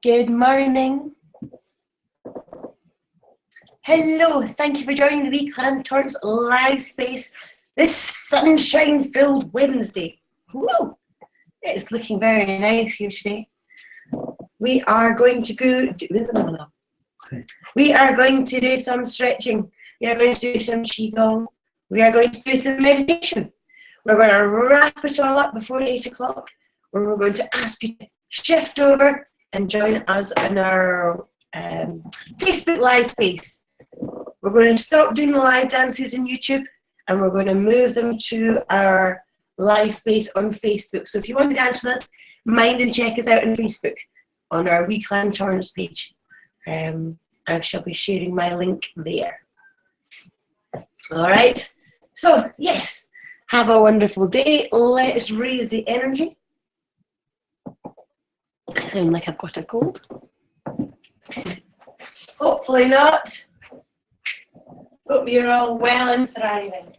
Good morning. Hello, thank you for joining the weekly Torrance live space this sunshine-filled Wednesday. Woo! It's looking very nice here today. We are going to do some stretching. We are going to do some qigong. We are going to do some meditation. We're going to wrap it all up before 8 o'clock, where we're going to ask you to shift over and join us in our Facebook live space. We're going to stop doing the live dances on YouTube, and we're going to move them to our live space on Facebook. So if you want to dance with us, mind and check us out on Facebook on our Weekland Torrance page. I shall be sharing my link there. All right. So yes, have a wonderful day. Let's raise the energy. I sound like I've got a cold. Hopefully not. Hope you're all well and thriving.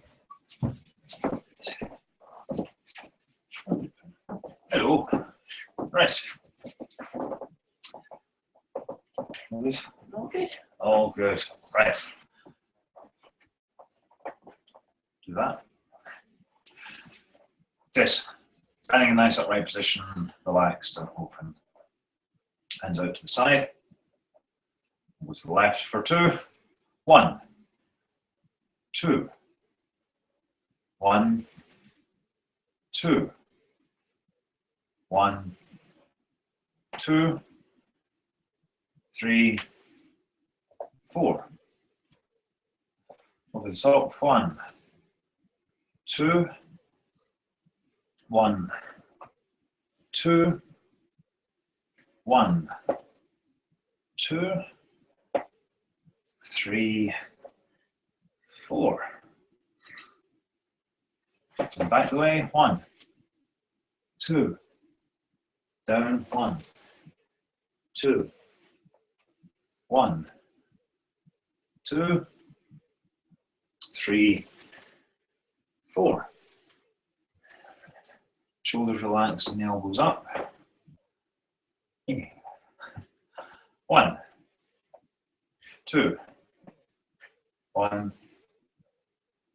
Hello. Right. All good? All good. All good. Right. Do that. This. Standing in a nice upright position, relaxed and open. Hands out to the side. Go to the left for 2. 1, 2. 1, 2. 1, 2, 3, 4. Over the top. 1, 2. 1, 2, 1, 2, 3, 4. So back the way. 1, 2, down. 1, 2, 1, 2, 3, 4. Shoulders relaxed and the elbows up. 1, 2, 1,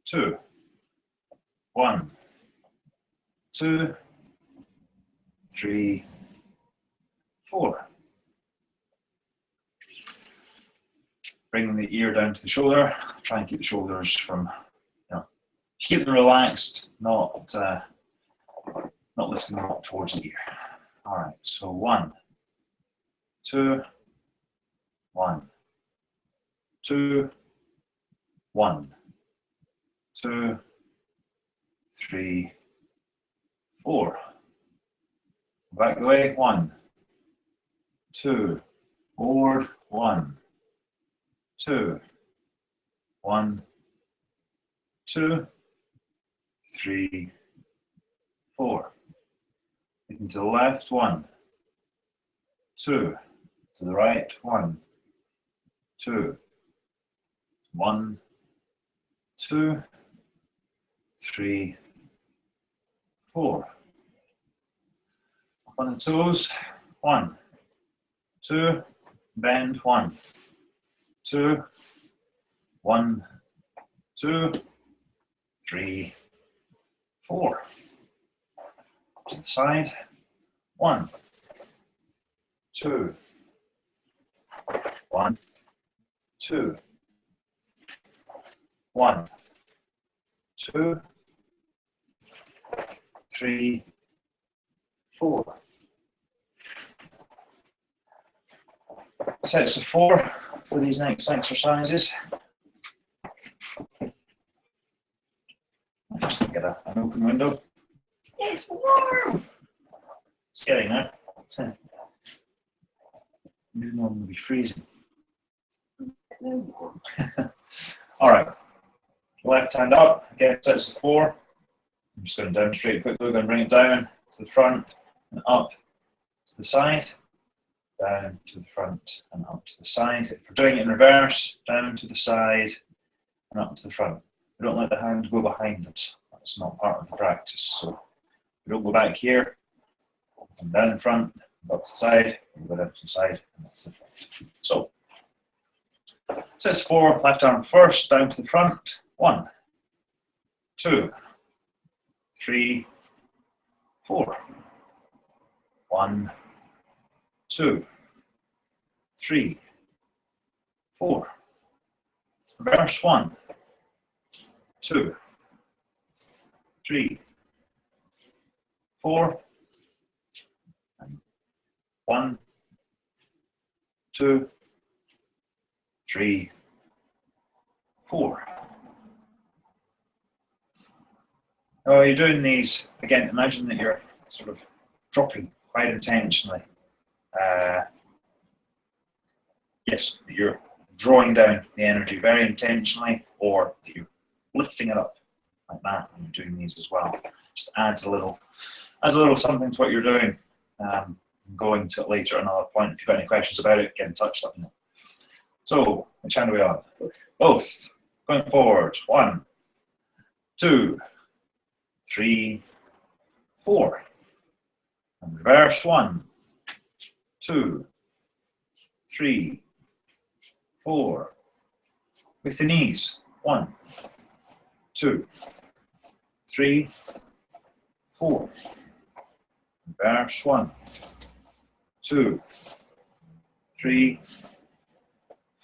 2, 1, 2, 3, 4. Bring the ear down to the shoulder. Try and keep the shoulders from, keep them relaxed, not lifting them up towards the ear. All right, so 1, 2, 1, 2, 1, 2, 3, 4. Back the way. 1, 2, forward. 1, 2, 1, 2, 3, 4. Looking to the left. 1, 2. To the right. 1, 2. 1, 2, 3, 4. Up on the toes. 1, 2. Bend. 1, 2. 1, 2, 3, 4. To the side. 1, 2. 1, 2. 1, 2, 3, 4. Sets of 4 for these next exercises. Just get an open window. It's warm. It's getting there. You normally be freezing. All right. Left hand up. Again, sets of 4. I'm just going to demonstrate quickly. We're going to bring it down to the front and up to the side. Down to the front and up to the side. If we're doing it in reverse, down to the side and up to the front. We don't let the hand go behind us. That's not part of the practice. So we don't go back here and down in front up to the side, and go down to the side, and up to the front. So, sets 4, left arm first, down to the front. 1, 2, 3, 4. 1, 2, 3, 4. Reverse. 1, 2, 3, 4. And 1, 2, 3, 4. Oh, you're doing these again. Imagine that you're sort of dropping quite intentionally. Yes, you're drawing down the energy very intentionally, or you're lifting it up like that when you're doing these as well. Just adds a little something to what you're doing. Going to it later at another point. If you've got any questions about it, get in touch, let me know. So, which hand are we on? Both. Going forward. 1, 2, 3, 4. And reverse. 1, 2, 3, 4. With the knees. 1, 2, 3, 4. Reverse. 1, 2, 3,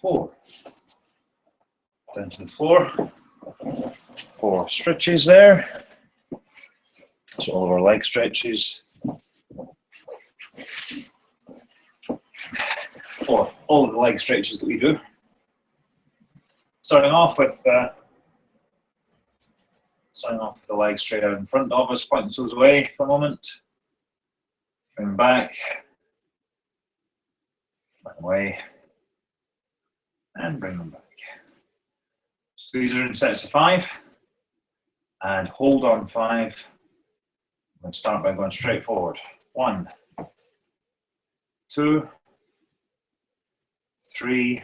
4. Down to the floor. 4 stretches there. So all of our leg stretches. Or all of the leg stretches that we do. Starting off with the leg straight out in front of us, pointing the toes away for a moment. Bring them back away, and bring them back. So these are in sets of 5, and hold on 5. I'm going to start by going straight forward. 1, 2, 3,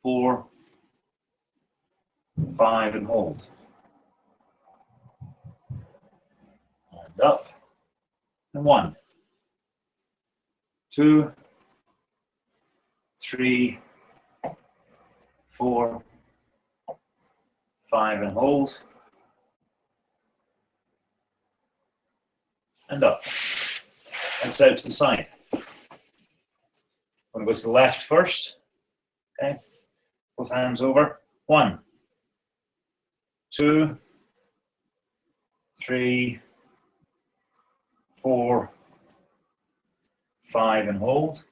4, 5, and hold. And up, and 1, 2, 3, 4, 5, and hold. And up. And out to the side. I'm going to go to the left first. Okay. Both hands over. 1, 2, 3, 4, 5, and hold.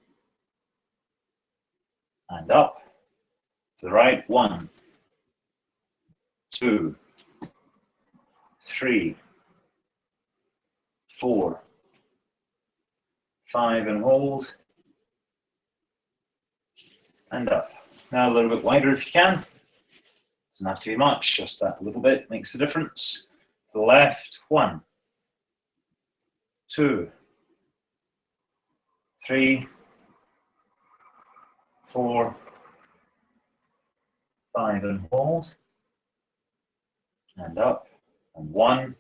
And up. To the right. 1, 2, 3, 4, 5, and hold. And up. Now a little bit wider if you can. Doesn't have to be much, just that little bit makes a difference. To the left. 1, 2, 3, 4, 5, and hold. And up. And 1,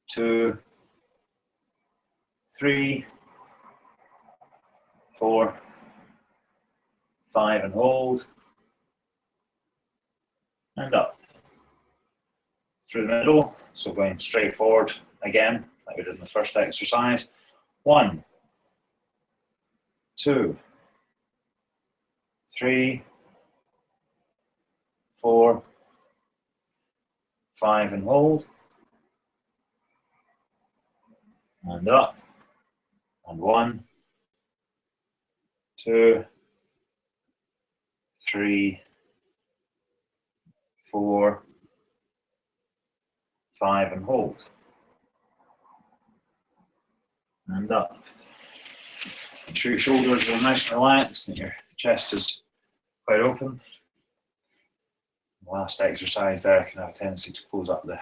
2, 3, 4, 5, and hold. And up. Through the middle. So going straight forward again, like we did in the first exercise. 1, 2, 3, 4, 5, and hold. And up. And 1, 2, 3, 4, 5, and hold. And up. Make sure your shoulders are nice and relaxed and your chest is quite open. The last exercise there can have a tendency to close up the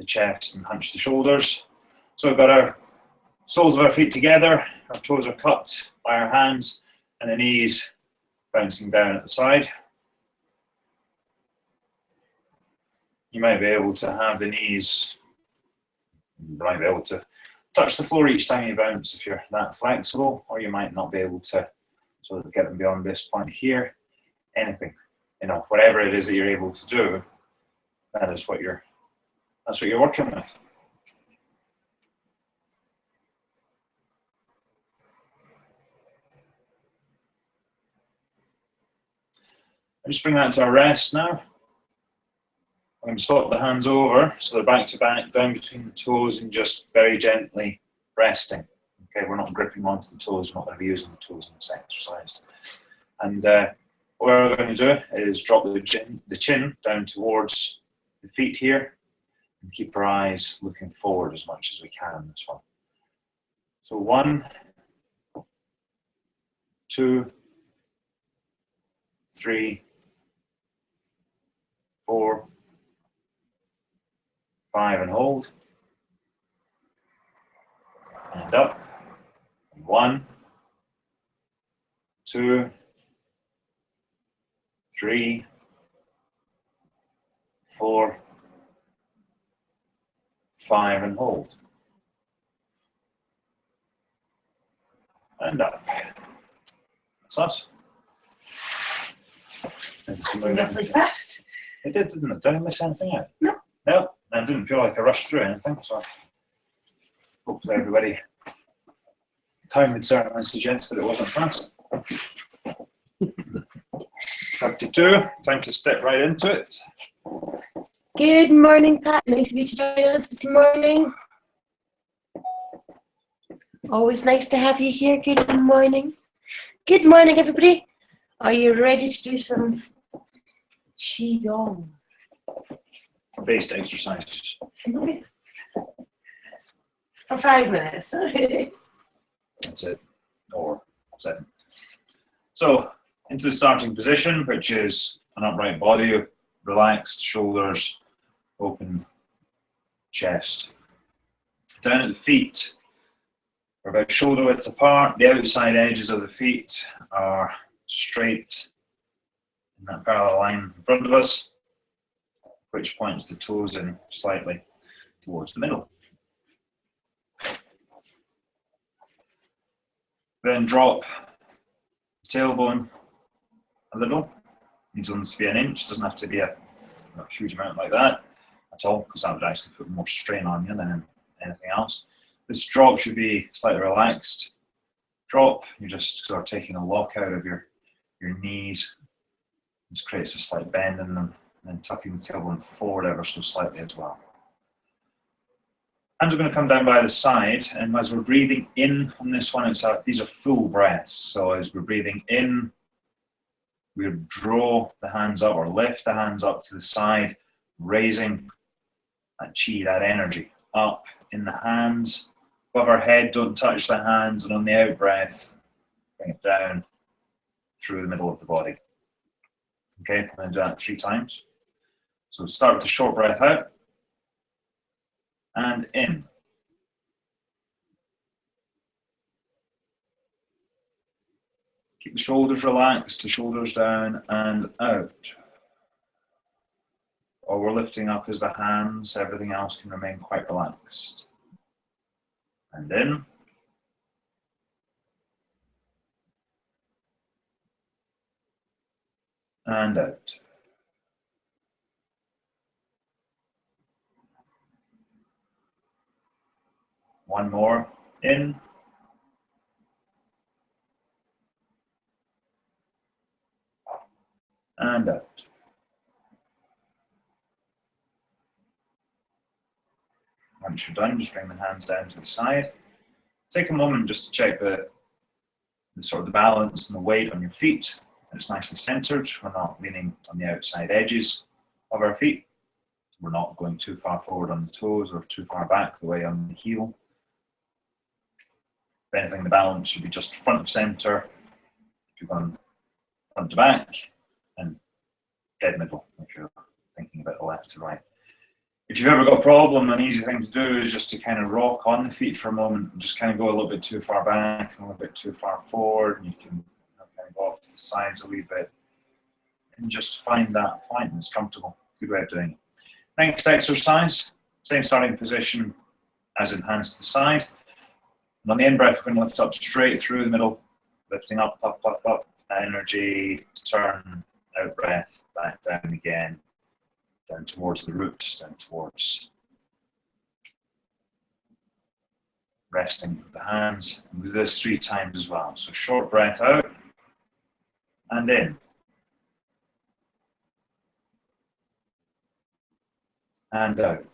chest and hunch the shoulders. So we've got our soles of our feet together, our toes are cupped by our hands, and the knees bouncing down at the side. You might be able to have the knees, you might be able to touch the floor each time you bounce if you're that flexible, or you might not be able to sort of get them beyond this point here. Anything, whatever it is that you're able to do, that's what you're working with. And just bring that to a rest now. I'm going to swap the hands over so they're back to back, down between the toes, and just very gently resting. Okay, we're not gripping onto the toes, we're not going to be using the toes in this exercise. And what we're going to do is drop the chin down towards the feet here, and keep our eyes looking forward as much as we can in this one. So 1, 2, 3, 4, 5, and hold. And up. 1, 2, 3, 4, 5, and hold. And up. So that's roughly fast. It did, didn't it? Did I miss anything out? No. No, I didn't feel like I rushed through anything, so hopefully everybody, time would certainly suggest that it wasn't fast. 32, time to step right into it. Good morning, Pat. Nice of you to join us this morning. Always nice to have you here. Good morning. Good morning, everybody. Are you ready to do some Qigong? Based exercises. For 5 minutes. That's it, or 7. So, into the starting position, which is an upright body, relaxed shoulders, open chest. Down at the feet, we're about shoulder width apart. The outside edges of the feet are straight in that parallel line in front of us, which points the toes in slightly towards the middle. Then drop the tailbone a little. Needs only to be an inch, doesn't have to be a huge amount like that at all, because that would actually put more strain on you than anything else. This drop should be slightly relaxed. Drop, you're just sort of taking a lock out of your knees. This creates a slight bend in them, and then tucking the tailbone forward ever so slightly as well. Hands are going to come down by the side, and as we're breathing in on this one, these are full breaths. So as we're breathing in, we draw the hands up or lift the hands up to the side, raising that chi, that energy, up in the hands. Above our head, don't touch the hands, and on the out breath, bring it down through the middle of the body. Okay, I'm going to do that 3 times. So start with a short breath out, and in. Keep the shoulders relaxed, the shoulders down, and out. All we're lifting up is the hands, everything else can remain quite relaxed. And in. And out. One more, in. And out. Once you're done, just bring the hands down to the side. Take a moment just to check the sort of the balance and the weight on your feet. It's nicely centered. We're not leaning on the outside edges of our feet. We're not going too far forward on the toes or too far back the way on the heel. If anything, the balance should be just front of center. If you're going front to back, and dead middle if you're thinking about the left to right. If you've ever got a problem, an easy thing to do is just to kind of rock on the feet for a moment and just kind of go a little bit too far back, a little bit too far forward, and you can kind of go off to the sides a wee bit and just find that point that's comfortable. Good way of doing it. Next exercise, same starting position as in hands to the side. And on the in-breath, we're going to lift up straight through the middle, lifting up, up, up, up. Energy, turn, out breath, back down again, down towards the root, down towards resting with the hands. And we'll do this 3 times as well. So short breath out and in. And out.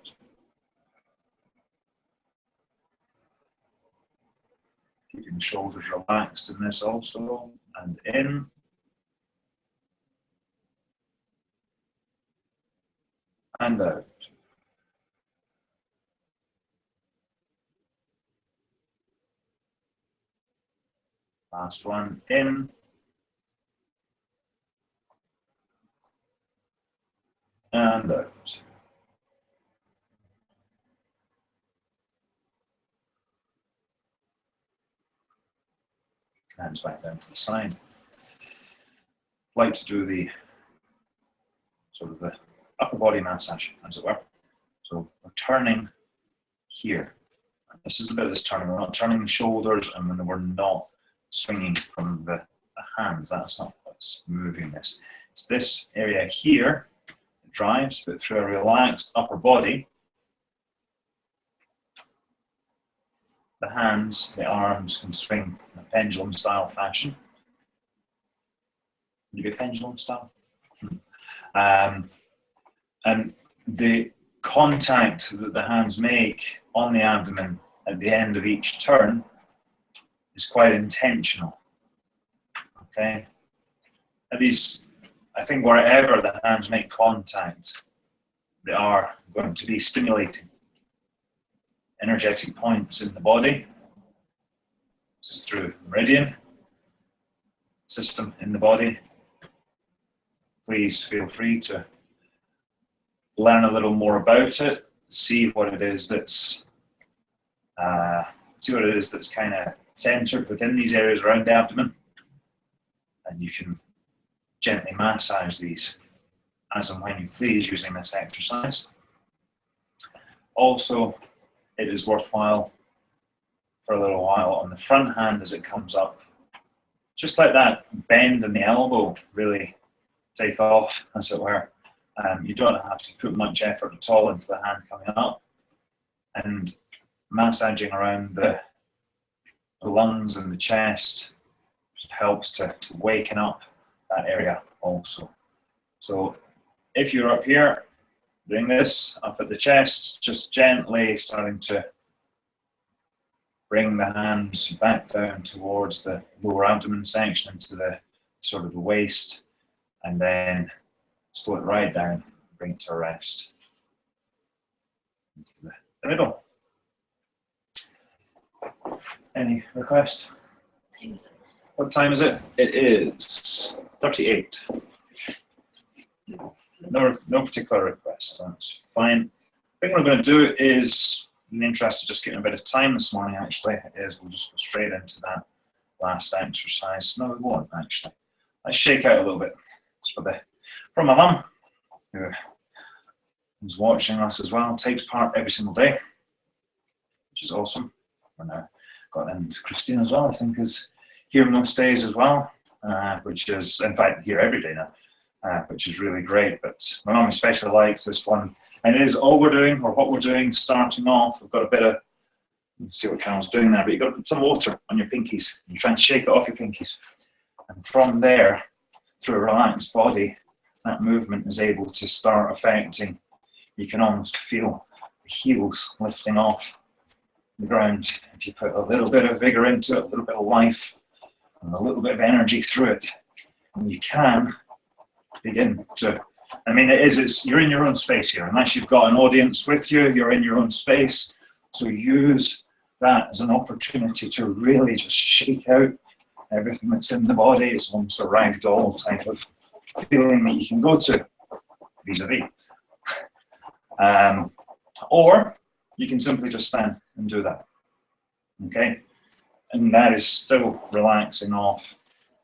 Keeping the shoulders relaxed in this also. And in. And out. Last one, in. And out. Hands back down to the side. Like to do the sort of the upper body massage, as it were. So we're turning here. This is a bit of this turning. We're not turning the shoulders, and then we're not swinging from the hands. That's not what's moving this. It's this area here that drives, but through a relaxed upper body, the hands, the arms can swing in a pendulum style fashion. You get pendulum style? And the contact that the hands make on the abdomen at the end of each turn is quite intentional. Okay? At least, I think wherever the hands make contact, they are going to be stimulating energetic points in the body. This is through the meridian system in the body. Please feel free to learn a little more about it, see what it is that's kind of centered within these areas around the abdomen, and you can gently massage these as and when you please using this exercise. Also, it is worthwhile for a little while on the front hand as it comes up, just like that bend in the elbow really take off, as it were. You don't have to put much effort at all into the hand coming up, and massaging around the lungs and the chest helps to waken up that area also. So if you're up here doing this up at the chest, just gently starting to bring the hands back down towards the lower abdomen section into the sort of the waist, and then slow it right down, bring it to a rest into the middle. Any request? What time is it? It is 38. No particular request. That's fine. I think what we're going to do is, in the interest of just getting a bit of time this morning, actually, is we'll just go straight into that last exercise. No, we won't, actually. Let's shake out a little bit. It's from my mum, who's watching us as well, takes part every single day, which is awesome. And got into Christine as well, I think, is here most days as well, which is, in fact, here every day now, which is really great. But my mum especially likes this one, and it is all we're doing, or what we're doing, starting off. We've got a bit of, you can see what Carol's doing there, but you've got some water on your pinkies. You try and shake it off your pinkies. And from there, through a relaxed body, that movement is able to start affecting. You can almost feel the heels lifting off the ground if you put a little bit of vigor into it, a little bit of life, and a little bit of energy through it. And you can begin to, I mean, you're in your own space here. Unless you've got an audience with you, you're in your own space. So use that as an opportunity to really just shake out everything that's in the body. It's almost a ragdoll type of feeling that you can go to, vis-a-vis. Or you can simply just stand and do that. Okay? And that is still relaxing off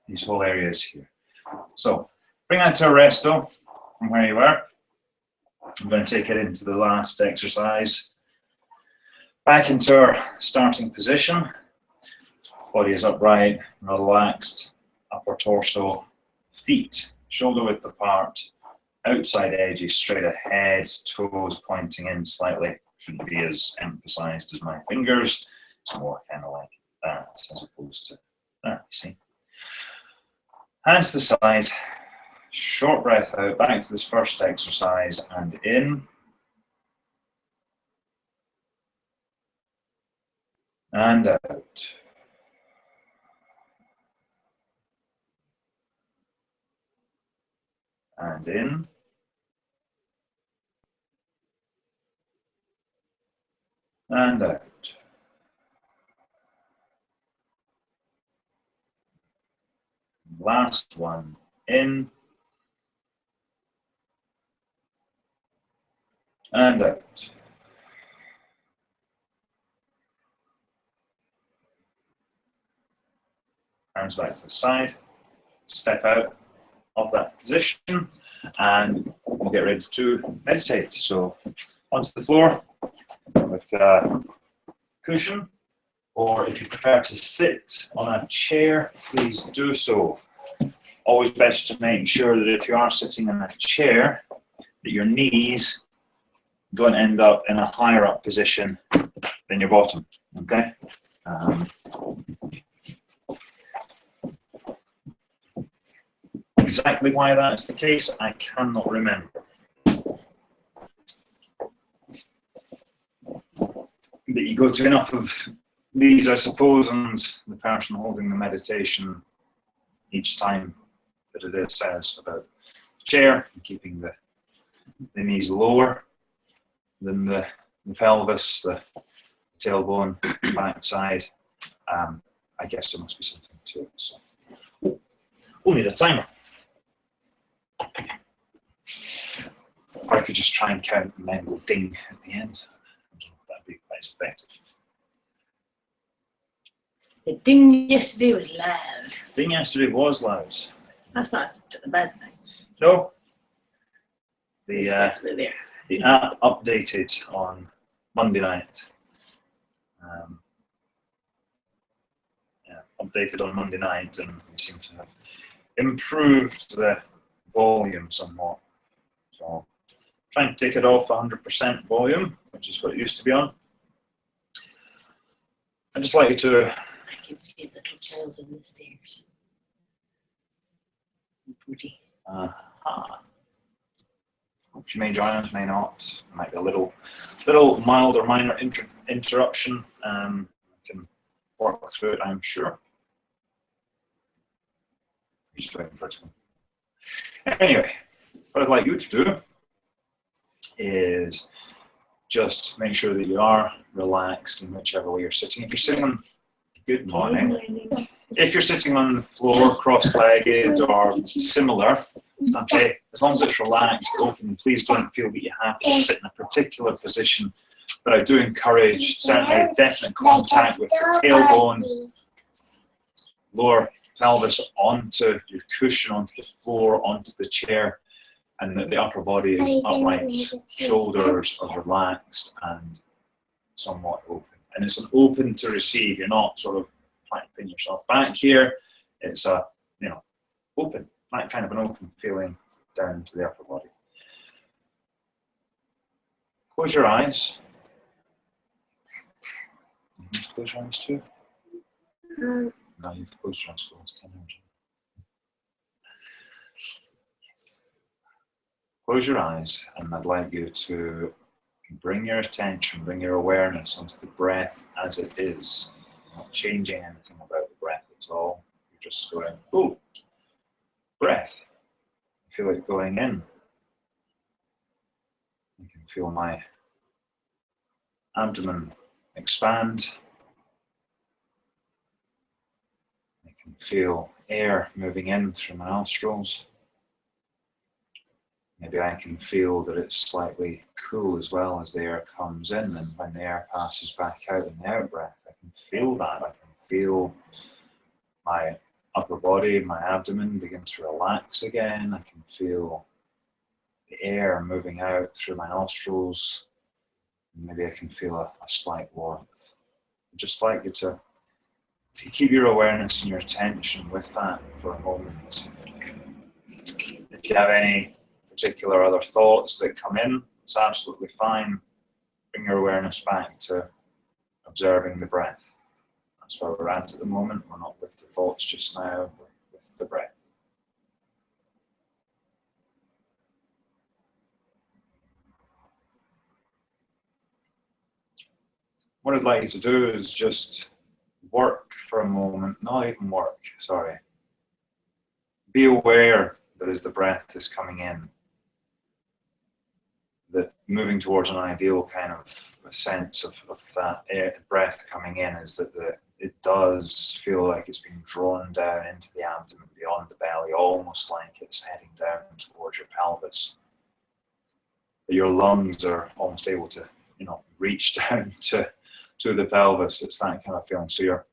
these whole areas here. So bring that to a rest though, from where you are. I'm going to take it into the last exercise. Back into our starting position. Body is upright, relaxed, upper torso, feet shoulder width apart, outside edges straight ahead, toes pointing in slightly. Shouldn't be as emphasized as my fingers. It's more kind of like that as opposed to that, you see. Hands to the side, short breath out, back to this first exercise, and in. And out. And in. And out. Last one, in. And out. Hands back to the side. Step out of that position and we'll get ready to meditate. So onto the floor with a cushion, or if you prefer to sit on a chair, please do so. Always best to make sure that if you are sitting in a chair, that your knees don't end up in a higher up position than your bottom, okay? Exactly why that's the case, I cannot remember. But you go to enough of these, I suppose, and the person holding the meditation each time that it says about the chair and keeping the knees lower than the pelvis, the tailbone, backside. I guess there must be something to it. So we'll need a timer. Or I could just try and count and then go ding at the end. I don't know if that'd be quite as effective. The ding yesterday was loud. Ding yesterday was loud. That's not a bad thing. No. Exactly there. The app updated on Monday night. Updated on Monday night, and we seem to have improved the volume somewhat. So trying to take it off 100% volume, which is what it used to be on. I'd just like you to... I can see a little child on the stairs. Pretty. She may join us, may not. There might be a little mild or minor interruption. We can work through it, I'm sure. Just waiting for it to come. Anyway, what I'd like you to do is just make sure that you are relaxed in whichever way you're sitting. If you're sitting on, good morning. If you're sitting on the floor, cross-legged or similar, okay, as long as it's relaxed, open, please don't feel that you have to sit in a particular position. But I do encourage certainly definite contact with the tailbone, lower pelvis onto your cushion, onto the floor, onto the chair, and that the upper body is upright, shoulders are relaxed and somewhat open. And it's an open to receive. You're not sort of trying to pin yourself back here. It's a, open, like kind of an open feeling down to the upper body. Close your eyes. You need to close your eyes too? No, you've closed your eyes for the last 10 hours. Yes. Close your eyes, and I'd like you to bring your attention, bring your awareness onto the breath as it is. Not changing anything about the breath at all. You're just going, oh, breath. I feel it going in. You can feel my abdomen expand. I can feel air moving in through my nostrils. Maybe I can feel that it's slightly cool as well as the air comes in, and when the air passes back out in the out breath, I can feel that. I can feel my upper body, my abdomen begin to relax again. I can feel the air moving out through my nostrils. Maybe I can feel a slight warmth. I'd just like you to to keep your awareness and your attention with that for a moment. If you have any particular other thoughts that come in, it's absolutely fine. Bring your awareness back to observing the breath. That's where we're at the moment. We're not with the thoughts just now, we're with the breath. What I'd like you to do is just work for a moment, not even work, sorry. Be aware that as the breath is coming in, that moving towards an ideal kind of a sense of that breath coming in is that it does feel like it's being drawn down into the abdomen, beyond the belly, almost like it's heading down towards your pelvis. But your lungs are almost able to, reach down to the pelvis. It's that kind of feeling. So your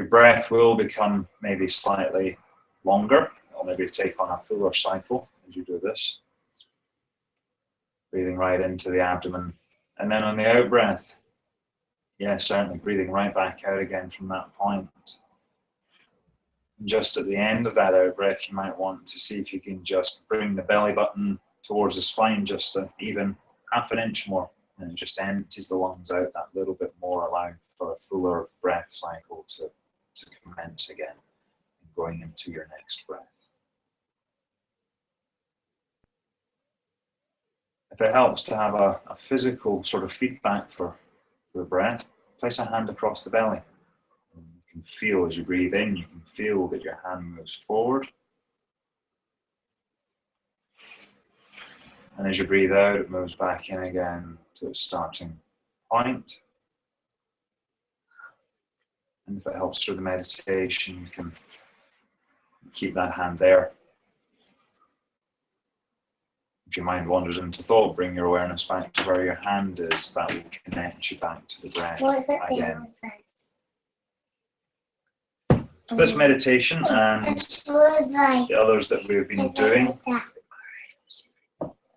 breath will become maybe slightly longer, or maybe take on a fuller cycle as you do this. Breathing right into the abdomen. And then on the out breath, certainly breathing right back out again from that point. And just at the end of that out breath, you might want to see if you can just bring the belly button towards the spine just even half an inch more. And it just empties the lungs out that little bit more, allowing for a fuller breath cycle to commence again, going into your next breath. If it helps to have a physical sort of feedback for the breath, place a hand across the belly. And you can feel as you breathe in, you can feel that your hand moves forward. And as you breathe out, it moves back in again to its starting point. And if it helps through the meditation, you can keep that hand there. If your mind wanders into thought, bring your awareness back to where your hand is. That will connect you back to the breath again. This meditation and the others that we've been doing,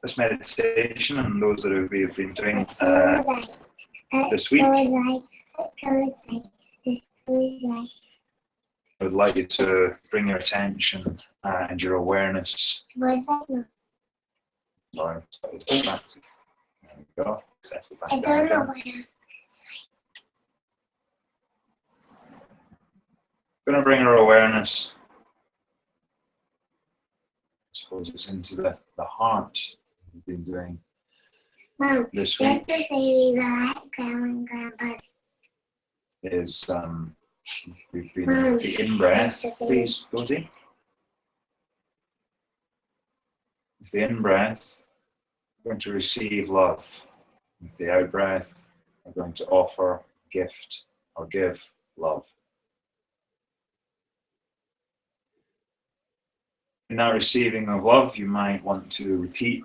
this meditation and those that we've been doing this week, I would like you to bring your attention and your awareness. Sorry, there we go. Settle back down again. Going to bring our awareness, I suppose it's into the heart. We've been doing this week. Is we've been with the in-breath, please, Goldie. With the in-breath, we're going to receive love. With the out-breath, we're going to offer, gift, or give love. In that receiving of love, you might want to repeat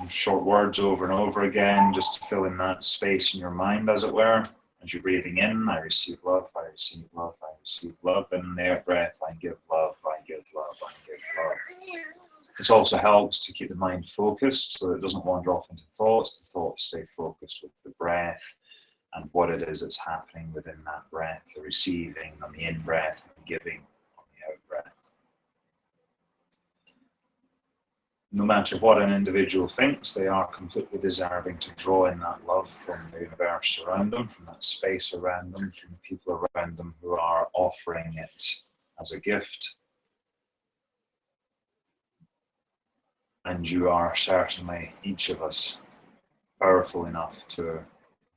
short words over and over again, just to fill in that space in your mind, as it were. As you're breathing in, I receive love, I receive love, I receive love. And in the out breath, I give love, I give love, I give love. This also helps to keep the mind focused so that it doesn't wander off into thoughts. The thoughts stay focused with the breath and what it is that's happening within that breath, the receiving on the in-breath and giving on the out-breath. No matter what an individual thinks, they are completely deserving to draw in that love from the universe around them, from that space around them, from the people around them who are offering it as a gift. And you are certainly, each of us, powerful enough to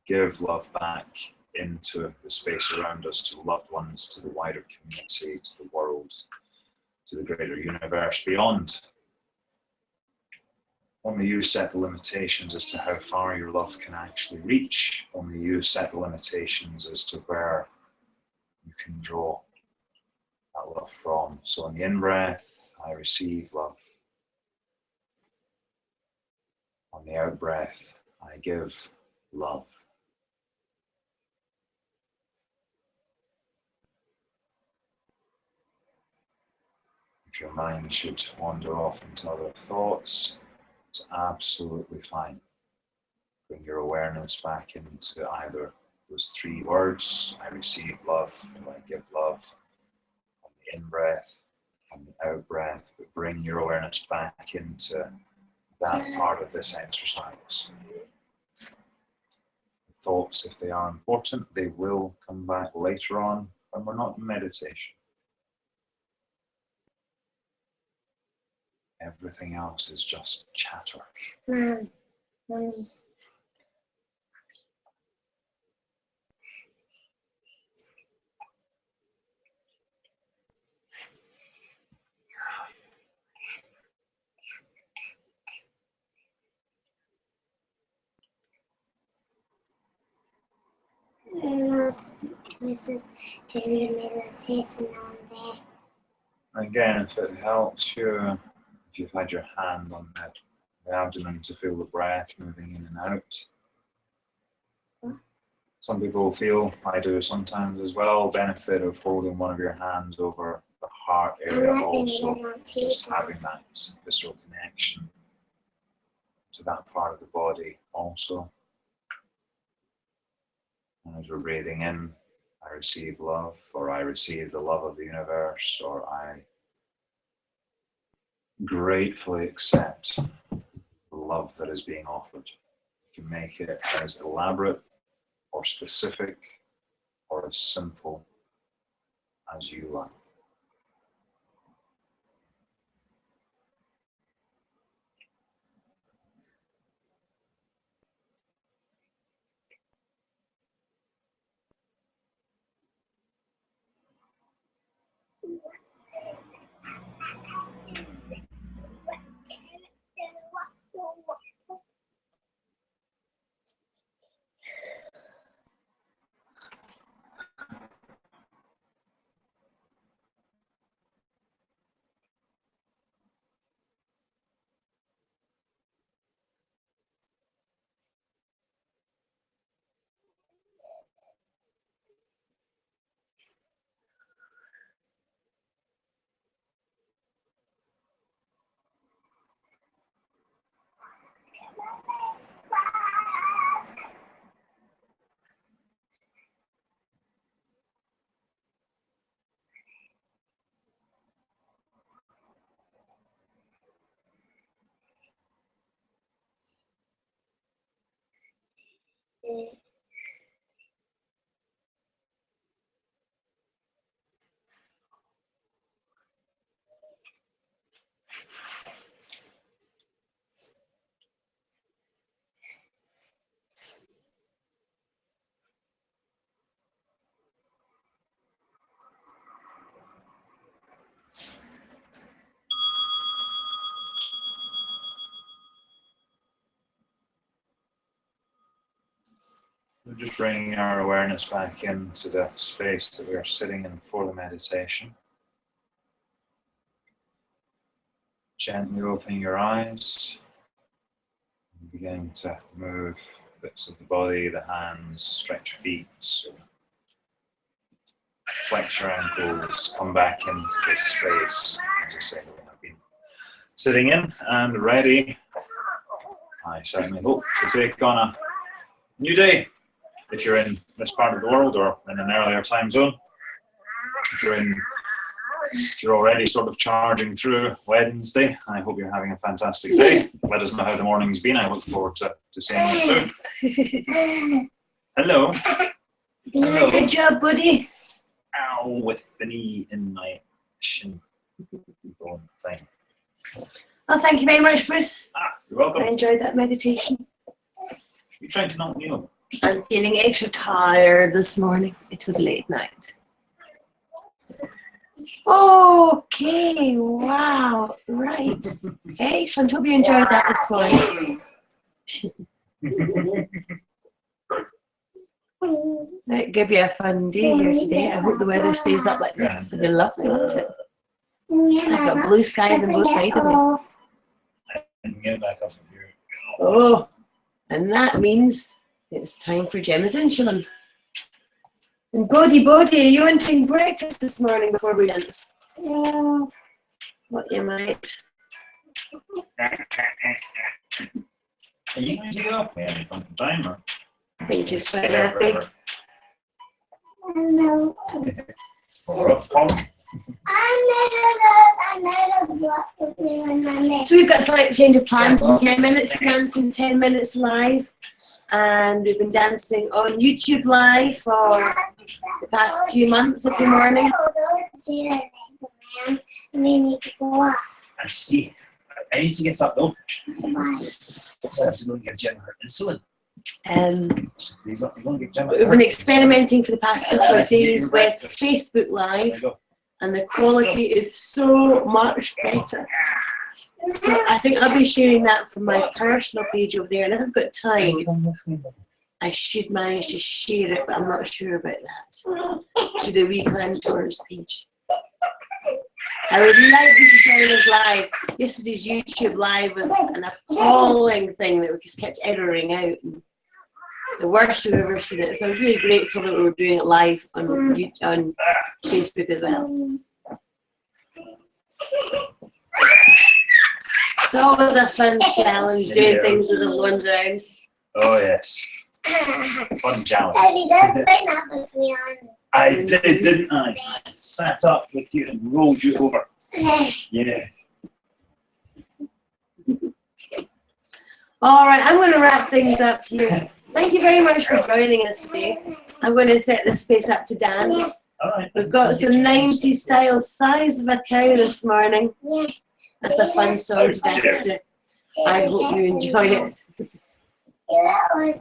give love back into the space around us, to loved ones, to the wider community, to the world, to the greater universe beyond. Only you set the limitations as to how far your love can actually reach. Only you set the limitations as to where you can draw that love from. So in the in-breath, I receive love. On the out-breath, I give love. If your mind should wander off into other thoughts, it's absolutely fine. Bring your awareness back into either those 3 words. I receive love, do I give love? On the in-breath, on the out-breath, but bring your awareness back into that part of this exercise. Thoughts, if they are important, they will come back later on when we're not in meditation. Everything else is just chatter. Mommy. This is doing the meditation on there. Again, if it helps you, if you've had your hand on the abdomen to feel the breath moving in and out. Some people feel, I do sometimes as well, benefit of holding one of your hands over the heart area also, just having that visceral connection to that part of the body also. And as we're breathing in, I receive love, or I receive the love of the universe, or I gratefully accept the love that is being offered. You can make it as elaborate or specific or as simple as you like. We're just bringing our awareness back into the space that we are sitting in for the meditation. Gently opening your eyes, and beginning to move bits of the body, the hands, stretch your feet, so flex your ankles, come back into this space, as I say, we have been sitting in and ready, I certainly hope, to take on a new day. If you're in this part of the world or in an earlier time zone, if you're already sort of charging through Wednesday, I hope you're having a fantastic day. Let us know how the morning's been. I look forward to seeing you too. Hello. Hello. Good job, buddy. Ow, with the knee in my shin bone thing. Well, thank you very much, Bruce. You're welcome. I enjoyed that meditation. You're trying to knock me up. I'm feeling extra tired this morning. It was a late night. Okay, wow, right. Excellent. Hope you enjoyed that this morning. That'll give you a fun day here today. I hope the weather stays up like this. It'll be lovely, won't it? I've got blue skies on both sides of me. I can get back up from here. Oh, and that means it's time for Gemma's insulin. And Bodie, are you wanting breakfast this morning before we dance? Yeah. What you might. Are you going to get off me any time, or? think she's quite happy. No. We're up to Paul. So we've got a slight change of plans in 10 minutes, dancing 10 minutes live. And we've been dancing on YouTube Live for the past few months every morning. I see. I need to get up though. Because I have to go and give Jim her insulin. So he's up, give Jim We've been experimenting for the past couple of days with Facebook Live, and the quality is so much better. So I think I'll be sharing that from my personal page over there, and if I've got time, I should manage to share it, but I'm not sure about that, to the Weekend Torrance page. I would like you to join us live. Yesterday's YouTube Live was an appalling thing that we just kept erroring out. The worst we've ever seen it. So I was really grateful that we were doing it live on Facebook as well. It's always a fun challenge doing things with the little ones around. Oh yes. Fun challenge. Daddy, that's right now with me on. I did, didn't I? Sat up with you and rolled you over. Yeah. All right, I'm going to wrap things up here. Thank you very much for joining us today. I'm going to set this space up to dance. All right. We've got some 90s style Size of a Cow this morning. That's a fun song to dance to. I hope you enjoy it. That was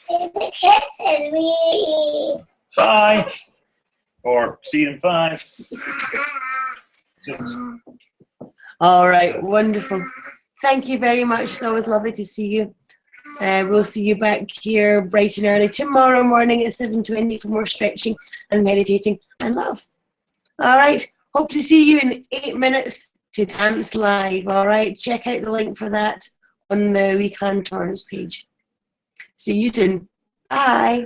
the kids and me. Bye. Or see you in 5. All right, wonderful. Thank you very much. It's always lovely to see you. We'll see you back here bright and early tomorrow morning at 7:20 for more stretching and meditating and love. All right, hope to see you in 8 minutes to dance live. All right, check out the link for that on the Weekend Torrance page. See you soon. Bye.